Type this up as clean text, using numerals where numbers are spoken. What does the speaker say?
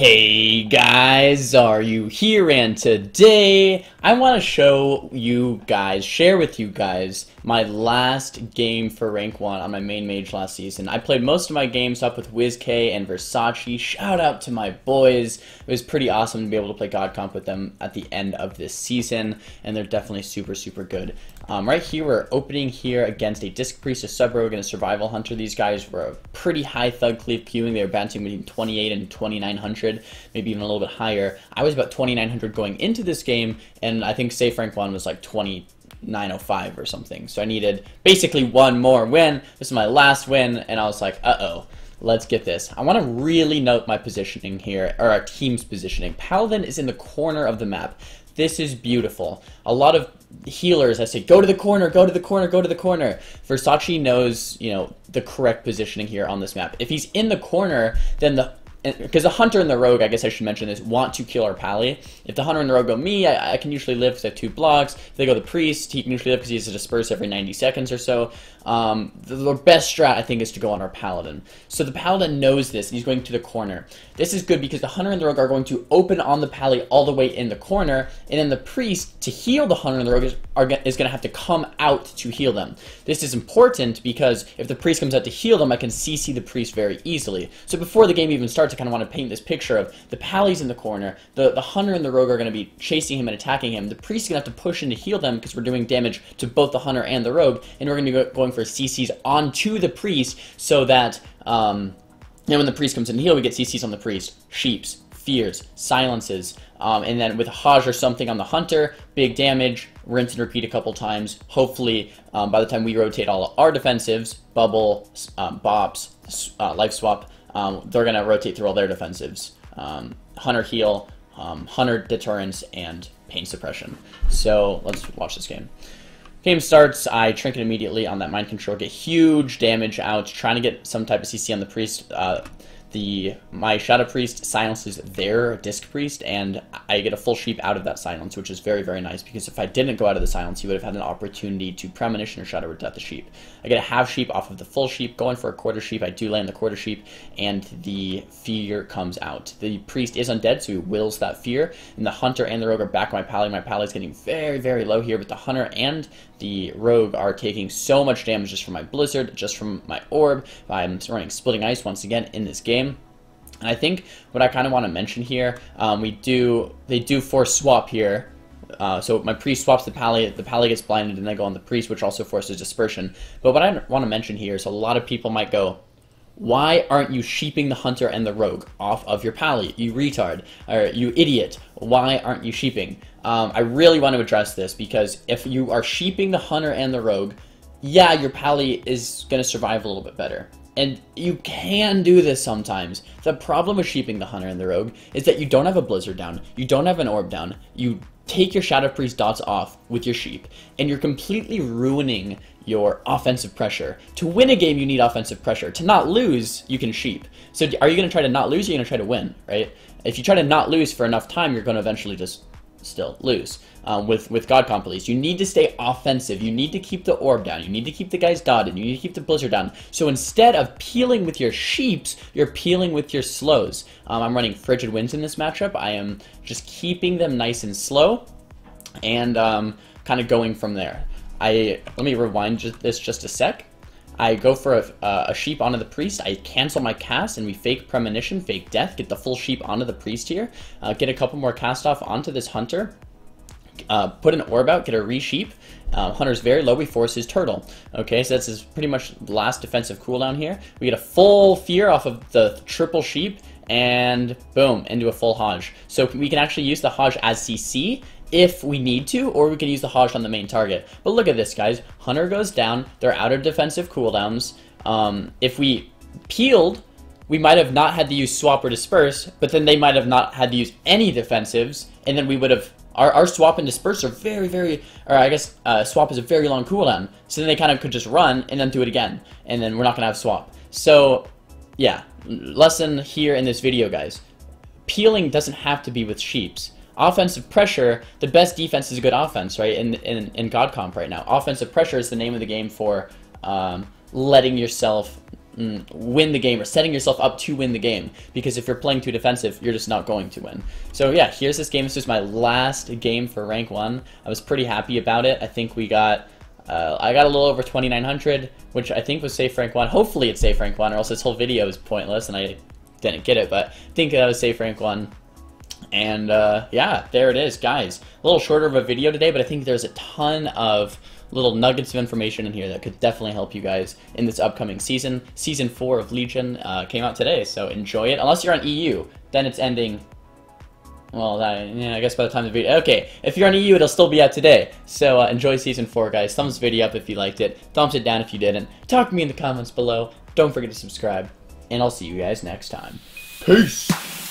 Hey guys, Xaryu here, and today I want to share with you guys my last game for rank 1 on my main mage last season. I played most of my games up with WizK and Versace. Shout out to my boys. It was pretty awesome to be able to play God Comp with them at the end of this season, and they're definitely super good. Right here, we're opening here against a Disc Priest, a Sub Rogue, and a Survival Hunter. These guys were a pretty high Thug Cleave queuing. They were bouncing between 28 and 2900, maybe even a little bit higher. I was about 2900 going into this game, and I think safe rank 1 was like 2905 or something. So I needed basically one more win. This is my last win, and I was like, uh-oh. Let's get this. I want to really note my positioning here, or our team's positioning. Paladin is in the corner of the map. This is beautiful. A lot of healers, I say, go to the corner, go to the corner, go to the corner. Versace knows, the correct positioning here on this map. If he's in the corner, then because the Hunter and the Rogue, I guess I should mention this, want to kill our Pally. If the Hunter and the Rogue go me, I can usually live because I have 2 blocks. If they go the Priest, he can usually live because he has to disperse every 90 seconds or so. The best strat, I think, is to go on our Paladin. So the Paladin knows this, and he's going to the corner. This is good because the Hunter and the Rogue are going to open on the Pally all the way in the corner, and then the Priest, to heal the Hunter and the Rogue, is going to have to come out to heal them. This is important because if the Priest comes out to heal them, I can CC the Priest very easily. So before the game even starts, I kind of want to paint this picture of the Pally's in the corner, the Hunter and the Rogue are going to be chasing him and attacking him. The Priest is going to have to push in to heal them because we're doing damage to both the Hunter and the Rogue, and we're going to be going for CCs onto the Priest so that when the Priest comes in to heal, we get CCs on the Priest. Sheeps, fears, silences, and then with a Hajj or something on the Hunter, big damage, rinse and repeat a couple times. Hopefully, by the time we rotate all our defensives, Bubble, Bops, Life Swap, they're going to rotate through all their defensives. Hunter heal, Hunter deterrence, and pain suppression. So let's watch this game. Game starts, I trinket immediately on that mind control, get huge damage out, trying to get some type of CC on the Priest. My Shadow Priest silences their Disc Priest, and I get a full sheep out of that silence, which is very nice, because if I didn't go out of the silence, he would have had an opportunity to Premonition or Shadow Death the sheep. I get a half sheep off of the full sheep, going for a quarter sheep. I do land the quarter sheep, and the fear comes out. The Priest is undead, so he wills that fear, and the Hunter and the Rogue are back on my Pally. My Pally's getting very low here, but the Hunter and the Rogue are taking so much damage just from my Blizzard, just from my Orb. I'm running Splitting Ice once again in this game. And I think what I kind of want to mention here, they do force swap here. So my Priest swaps the Pally gets blinded, and they go on the Priest, which also forces dispersion. But what I want to mention here is a lot of people might go, why aren't you sheeping the Hunter and the Rogue off of your Pally, you retard, or you idiot? Why aren't you sheeping? I really want to address this, because if you are sheeping the Hunter and the Rogue, yeah, your Pally is going to survive a little bit better. And you can do this sometimes. The problem with sheeping the Hunter and the Rogue is that you don't have a Blizzard down, you don't have an Orb down, you take your Shadow Priest dots off with your sheep, and you're completely ruining your offensive pressure. To win a game, you need offensive pressure. To not lose, you can sheep. So are you going to try to not lose, or are you going to try to win, right? If you try to not lose for enough time, you're going to eventually just still lose. With God Comp, at least, you need to stay offensive. You need to keep the Orb down. You need to keep the guys dotted. You need to keep the Blizzard down. So instead of peeling with your sheeps, you're peeling with your slows. I'm running Frigid Winds in this matchup. I am just keeping them nice and slow, and kind of going from there. Let me rewind this just a sec. I go for a sheep onto the Priest, I cancel my cast, and we fake Premonition, fake Death, get the full sheep onto the Priest here, get a couple more cast off onto this Hunter, put an Orb out, get a re-sheep. Hunter's very low, we force his Turtle. Okay, so that's pretty much the last defensive cooldown here. We get a full fear off of the triple sheep, and boom, into a full Hajj. So we can actually use the Hajj as CC if we need to, or we can use the Hajj on the main target. But look at this, guys. Hunter goes down, they're out of defensive cooldowns. If we peeled, we might have not had to use swap or disperse, but then they might have not had to use any defensives, and then we would have, our swap and disperse are swap is a very long cooldown, so then they kind of could just run and then do it again, and then we're not gonna have swap. So yeah, lesson here in this video, guys. Peeling doesn't have to be with sheeps. Offensive pressure, the best defense is a good offense, right? In God Comp right now. Offensive pressure is the name of the game for letting yourself win the game or setting yourself up to win the game. Because if you're playing too defensive, you're just not going to win. So yeah, here's this game. This is my last game for rank 1. I was pretty happy about it. I think we got... I got a little over 2,900, which I think was safe rank 1. Hopefully it's safe rank 1, or else this whole video is pointless and I didn't get it, but I think that was safe rank 1. And yeah, there it is, guys. A little shorter of a video today, but I think there's a ton of little nuggets of information in here that could definitely help you guys in this upcoming season. Season 4 of Legion came out today, so enjoy it. Unless you're on EU, then it's ending... Well, yeah, I guess by the time the video... Okay, if you're on EU, it'll still be out today. So enjoy Season 4, guys. Thumbs the video up if you liked it. Thumbs it down if you didn't. Talk to me in the comments below. Don't forget to subscribe. And I'll see you guys next time. Peace!